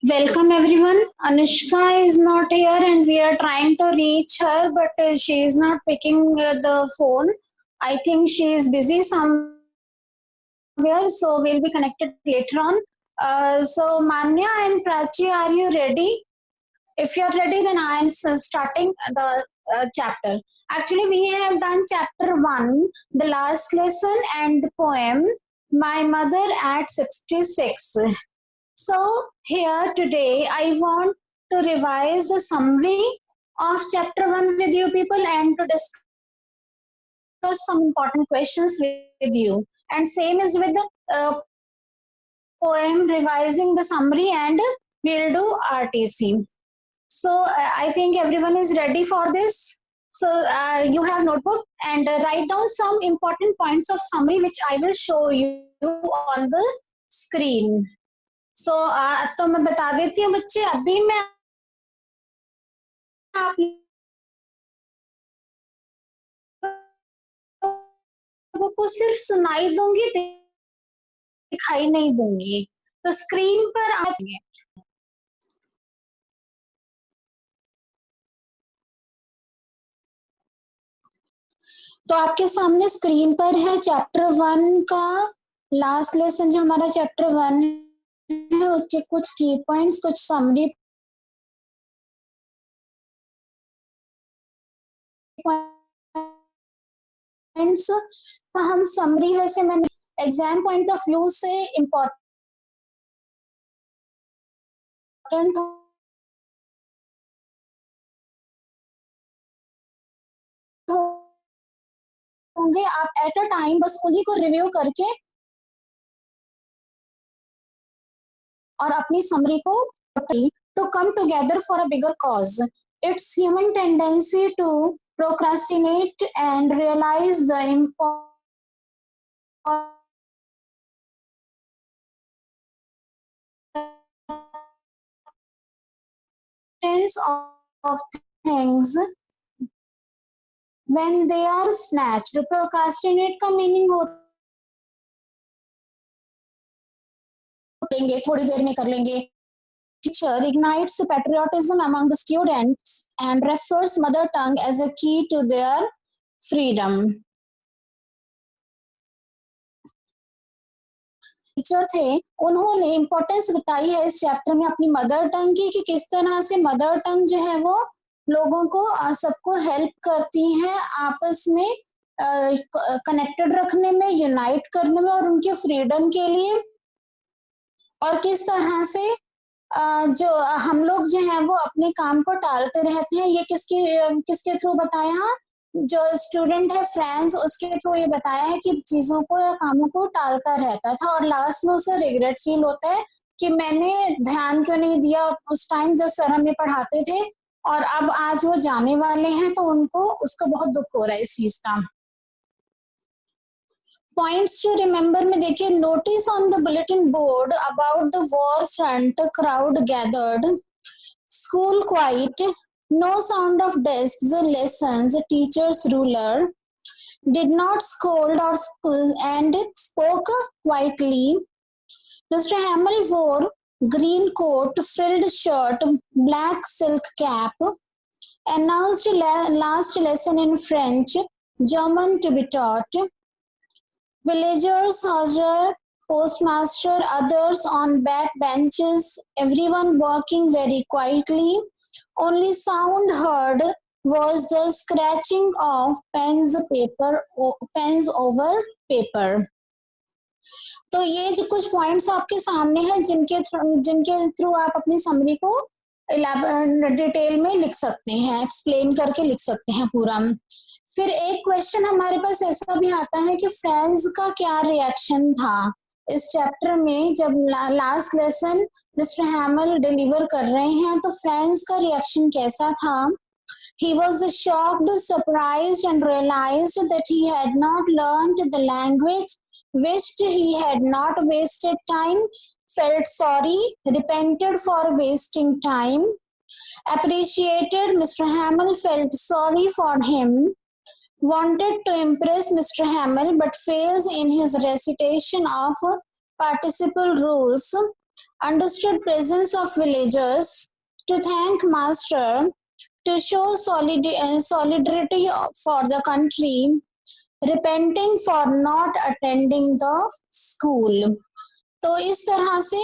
Welcome everyone. Anushka is not here and we are trying to reach her, but she is not picking the phone. I think she is busy somewhere, so we'll be connected later on. So, Manya and Prachi, are you ready? If you're ready, then I am starting the chapter. Actually, we have done chapter 1, the last lesson, and the poem, My Mother at 66. So, here today, I want to revise the summary of chapter 1 with you people and to discuss some important questions with you. And same is with the poem, revising the summary, and we'll do RTC. So, I think everyone is ready for this. So, you have notebook and write down some important points of summary which I will show you on the screen. सो तो मैं बता देती हूँ बच्चे अभी मैं आप लोगों को सिर्फ सुनाई दूंगी दिखाई नहीं दूंगी तो स्क्रीन पर आएंगे तो आपके सामने स्क्रीन पर है चैप्टर 1 का लास्ट लेसन जो हमारा चैप्टर 1 है उसके कुछ की पॉइंट्स कुछ समरी पॉइंट्स तो हम समरी वैसे मैंने एग्जाम पॉइंट ऑफ व्यू से इम्पोर्टेंट होंगे आप एट अ टाइम बस उन्हीं को रिव्यू करके और अपनी समरी को to come together for a bigger cause. It's human tendency to procrastinate and realize the importance of things when they are snatched. Procrastinate का meaning लेंगे थोड़ी देर में कर लेंगे teacher ignites patriotism among the students and refers mother tongue as a key to their freedom. Teacher थे उन्होंने importance बताई है इस चैप्टर में अपनी मदर टंग की कि किस तरह से मदर टंग जो है वो लोगों को सबको हेल्प करती है आपस में कनेक्टेड रखने में यूनाइट करने में और उनके फ्रीडम के लिए और किस तरह से जो हम लोग जो है वो अपने काम को टालते रहते हैं ये किसके थ्रू बताया जो स्टूडेंट है फ्रेंड्स उसके थ्रू ये बताया है कि चीजों को या कामों को टालता रहता था और लास्ट में उसे रिग्रेट फील होता है कि मैंने ध्यान क्यों नहीं दिया उस टाइम जब सर हमें पढ़ाते थे और अब आज वो जाने वाले हैं तो उनको उसको बहुत दुख हो रहा है इस चीज का पॉइंट्स टू रिमेम्बर में देखिए notice on the bulletin board about the war front crowd gathered school quite no sound of desks lessons teacher's ruler did not scold or and spoke quietly. Mr. Hamill wore green coat, frilled shirt, black silk cap, announced last lesson in French, German to be taught. Villagers, soldier, postmaster, others on back benches, everyone working very quietly. Only sound heard was the scratching of pens over paper. तो ये जो कुछ points आपके सामने हैं जिनके through आप अपनी समरी को डिटेल में लिख सकते हैं एक्सप्लेन करके लिख सकते हैं पूरा फिर एक क्वेश्चन हमारे पास ऐसा भी आता है कि फ्रेंड्स का क्या रिएक्शन था इस चैप्टर में जब लास्ट लेसन मिस्टर हैमल डिलीवर कर रहे हैं तो फ्रेंड्स का रिएक्शन कैसा था He was shocked, surprised, and realized that he had not learned the language, wished he had not wasted time, felt sorry, repented for wasting time, appreciated Mr. Hamill, felt sorry for him, wanted to impress Mr. Hamill but fails in his recitation of participle rules, understood presence of villagers to thank master, to show solidarity for the country, repenting for not attending the school. तो इस तरह से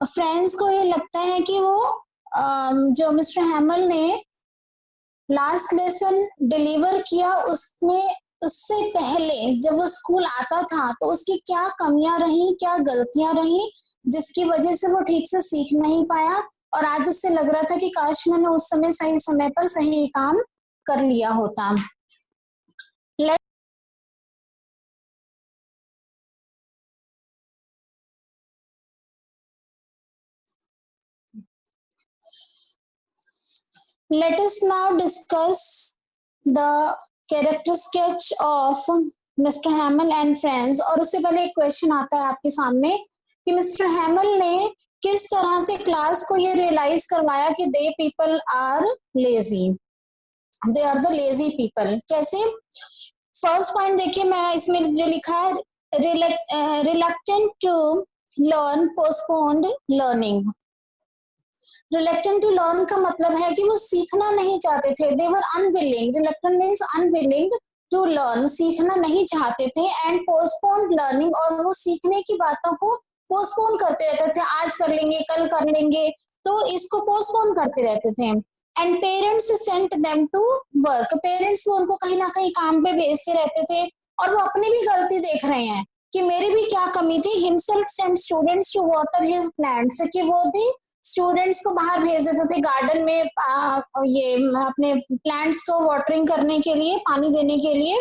friends को ये लगता है कि वो जो मिस्टर हैमल ने लास्ट लेसन डिलीवर किया उसमें उससे पहले जब वो स्कूल आता था तो उसकी क्या कमियां रही, क्या गलतियां रही, जिसकी वजह से वो ठीक से सीख नहीं पाया और आज उससे लग रहा था कि काश मैंने उस समय सही समय पर सही काम कर लिया होता. Let us now discuss the character sketch of Mr. Hamill and friends. और उससे पहले एक क्वेश्चन आता है आपके सामने कि मिस्टर हैमल ने किस तरह से क्लास को ये रियलाइज करवाया कि the people are lazy, they are the lazy people. कैसे? फर्स्ट पॉइंट देखिए, मैं इसमें जो लिखा है, reluctant to learn, postponed learning. Reluctant to learn का मतलब है कि वो सीखना नहीं चाहते थे. They were unwilling. Reluctant means unwilling to learn, सीखना नहीं चाहते थे. एंड पोस्टपोन्ड लर्निंग, और वो सीखने की बातों को पोस्टपोन करते रहते थे. आज कर लेंगे, कल कर लेंगे, तो इसको पोस्टपोन करते रहते थे. And parents sent them to work. Parents भी उनको कहीं ना कहीं काम पे भेजते रहते थे और वो अपनी भी गलती देख रहे हैं कि मेरी भी क्या कमी थी. Himself sent students to water his plants, कि वो भी स्टूडेंट्स को बाहर भेज देते थे गार्डन में ये अपने प्लांट्स को वाटरिंग करने के लिए, पानी देने के लिए.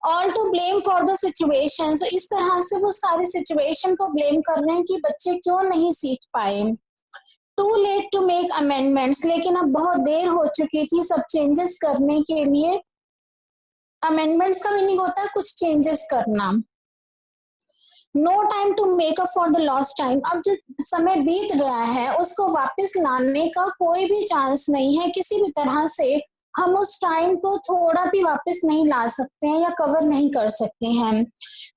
All to blame for the situation. तो इस तरह से वो सारी सिचुएशन को ब्लेम कर रहे हैं कि बच्चे क्यों नहीं सीख पाए. Too late to make amendments, लेकिन अब बहुत देर हो चुकी थी सब चेंजेस करने के लिए. अमेंडमेंट्स का मीनिंग होता है कुछ चेंजेस करना. No time to make up for the lost time. अब जो समय बीत गया है उसको वापस लाने का कोई भी चांस नहीं है. किसी भी तरह से हम उस टाइम को थोड़ा भी वापस नहीं ला सकते हैं या कवर नहीं कर सकते हैं.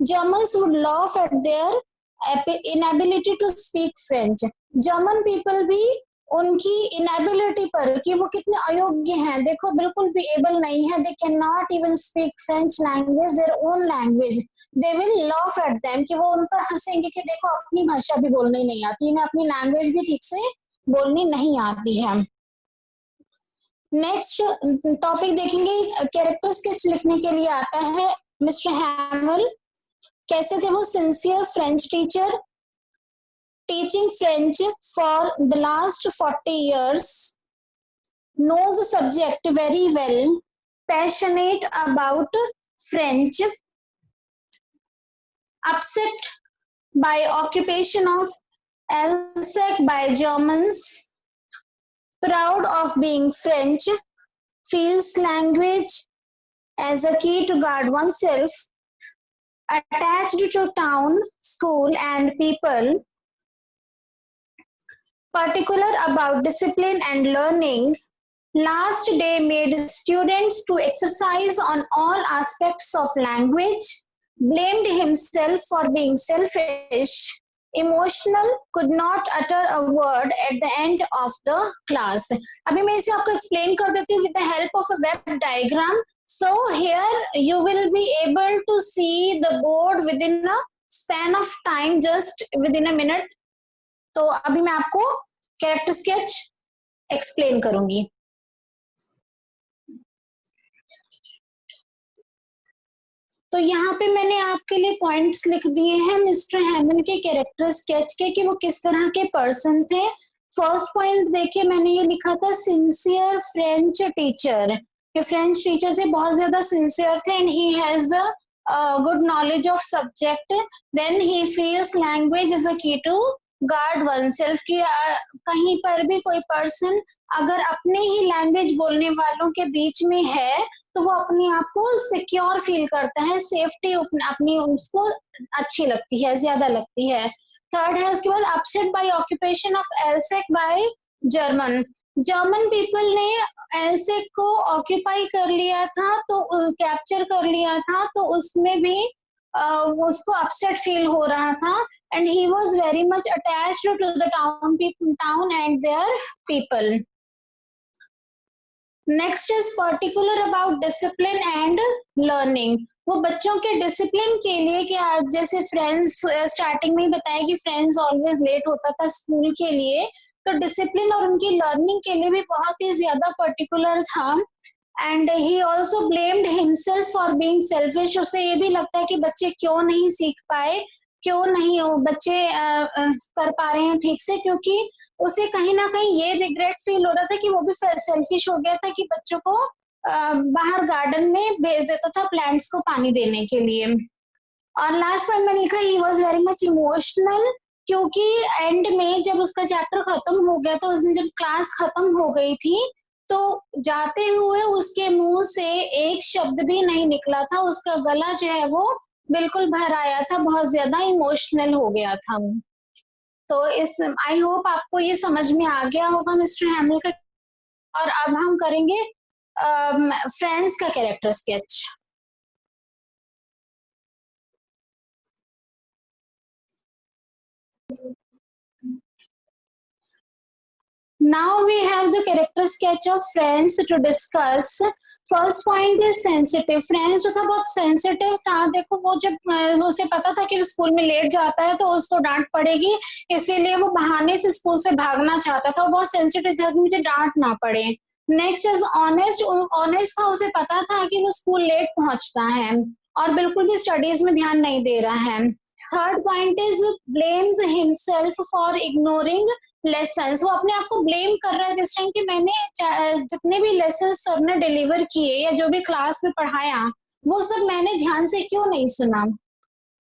Germans would laugh at their inability to speak French. German people भी उनकी इनएबिलिटी पर, कि वो कितने अयोग्य हैं, देखो बिल्कुल भी एबल नहीं है. They can not even speak French language, their own language. They will laugh at them, कि वो उन पर हंसेंगे कि देखो अपनी भाषा भी बोलनी नहीं आती, इन्हें अपनी लैंग्वेज भी ठीक से बोलनी नहीं आती है. नेक्स्ट टॉपिक देखेंगे, कैरेक्टर स्केच लिखने के लिए आता है मिस्टर हैमल. कैसे थे वो? Sincere French teacher, teaching French for the last 40 years, knows the subject very well, passionate about French, upset by occupation of Alsace by Germans, proud of being French, feels language as a key to guard oneself, attached to town, school and people, particular about discipline and learning. Last day made students to exercise on all aspects of language, blamed himself for being selfish, emotional, could not utter a word at the end of the class. अभी मैं इसे आपको explain कर देती हूँ with the help of a web diagram. So here you will be able to see the board within a span of time, just within a minute. तो अभी मैं आपको कैरेक्टर स्केच एक्सप्लेन करूंगी. तो यहाँ पे मैंने आपके लिए पॉइंट्स लिख दिए हैं मिस्टर हैमल के कैरेक्टर स्केच के, कि वो किस तरह के पर्सन थे. फर्स्ट पॉइंट देखिए, मैंने ये लिखा था सिंसियर फ्रेंच टीचर. कि फ्रेंच टीचर थे, बहुत ज्यादा सिंसियर थे. And he has the good knowledge of subject. Then he feels language is a key to guard one self. की कहीं पर भी कोई पर्सन अगर अपने ही लैंग्वेज बोलने वालों के बीच में है तो वो अपने आप को सिक्योर फील करता है, सेफ्टी अपनी उसको अच्छी लगती है, ज्यादा लगती है. थर्ड है उसके बाद upset by occupation of Alsace by German. German people ने एल्सेक को ऑक्यूपाई कर लिया था, तो कैप्चर कर लिया था, तो उसमें भी उसको अपसेट फील हो रहा था and he was very much attached to the town and their people. Next is particular about discipline and learning. वो बच्चों के डिसिप्लिन के लिए कि आज जैसे फ्रेंड्स स्टार्टिंग में ही बताया कि फ्रेंड्स ऑलवेज लेट होता था स्कूल के लिए, तो डिसिप्लिन और उनकी लर्निंग के लिए भी बहुत ही ज्यादा पर्टिकुलर था. And he also blamed himself for being selfish. उसे ये भी लगता है कि बच्चे क्यों नहीं सीख पाए, क्यों नहीं वो बच्चे कर पा रहे हैं ठीक से, क्योंकि उसे कहीं ना कहीं ये रिग्रेट फील हो रहा था कि वो भी सेल्फिश हो गया था कि बच्चों को बाहर गार्डन में भेज देता था प्लांट्स को पानी देने के लिए. और लास्ट में मैंने लिखा he was very much emotional, क्योंकि एंड में जब उसका चैप्टर खत्म हो गया था, उस दिन जब क्लास खत्म हो गई थी, तो जाते हुए उसके मुंह से एक शब्द भी नहीं निकला था. उसका गला जो है वो बिल्कुल भर आया था, बहुत ज्यादा इमोशनल हो गया था. तो इस आई होप आपको ये समझ में आ गया होगा मिस्टर हैमिल का. और अब हम करेंगे फ्रेंड्स का character sketch. Now we have the character sketch of friends to discuss. First point is sensitive. Friends जो था बहुत सेंसिटिव था. देखो वो जब उसे पता था कि स्कूल में लेट जाता है तो उसको डांट पड़ेगी, इसीलिए वो बहाने से स्कूल से भागना चाहता था. वो बहुत सेंसिटिव था, मुझे डांट ना पड़े. Next is honest. ऑनेस्ट था, उसे पता था कि वो स्कूल लेट पहुंचता है और बिल्कुल भी स्टडीज में ध्यान नहीं दे रहा है. Third point is blames himself for ignoring lessons. वो अपने आप को ब्लेम कर रहा है दिस टाइम कि मैंने जितने भी लेसन सर ने डिलीवर किए या जो भी क्लास में पढ़ाया वो सब मैंने ध्यान से क्यों नहीं सुना.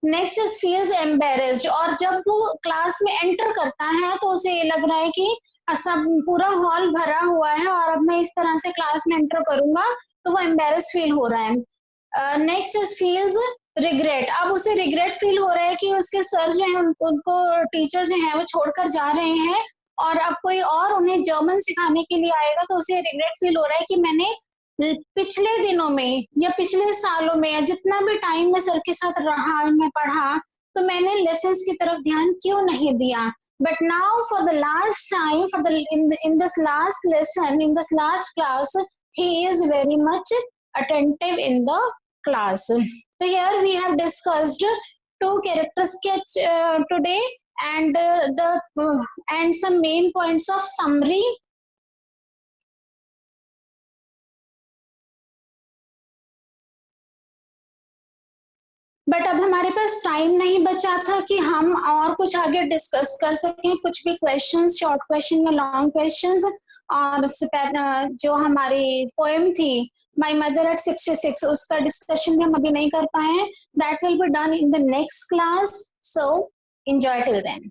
Next is feels embarrassed. और जब वो क्लास में एंटर करता है तो उसे ये लग रहा है कि सब पूरा हॉल भरा हुआ है और अब मैं इस तरह से क्लास में एंटर करूंगा, तो वो एम्बेरेस फील हो रहा है. Next is feels regret. अब उसे रिग्रेट फील हो रहा है कि उसके सर जो है उनको टीचर जो है वो छोड़कर जा रहे हैं और अब कोई और उन्हें जर्मन सिखाने के लिए आएगा, तो उसे रिग्रेट फील हो रहा है कि मैंने पिछले दिनों में या पिछले सालों में या जितना भी टाइम मैं सर के साथ रहा, मैं पढ़ा, तो मैंने लेसन्स की तरफ ध्यान क्यों नहीं दिया. But now for the last time, for the in this last lesson, in this last class, he is very much attentive in the class. So here we have discussed two character sketch today and and some main points of summary. But अब हमारे पास time नहीं बचा था कि हम और कुछ आगे डिस्कस कर सकें, कुछ भी क्वेश्चंस, शॉर्ट क्वेश्चन या लॉन्ग क्वेश्चंस. और जो हमारी पोएम थी माई मदर एट 66, उसका डिस्कशन भी हम अभी नहीं कर पाए हैं. That will be done in the next class, so enjoy till then.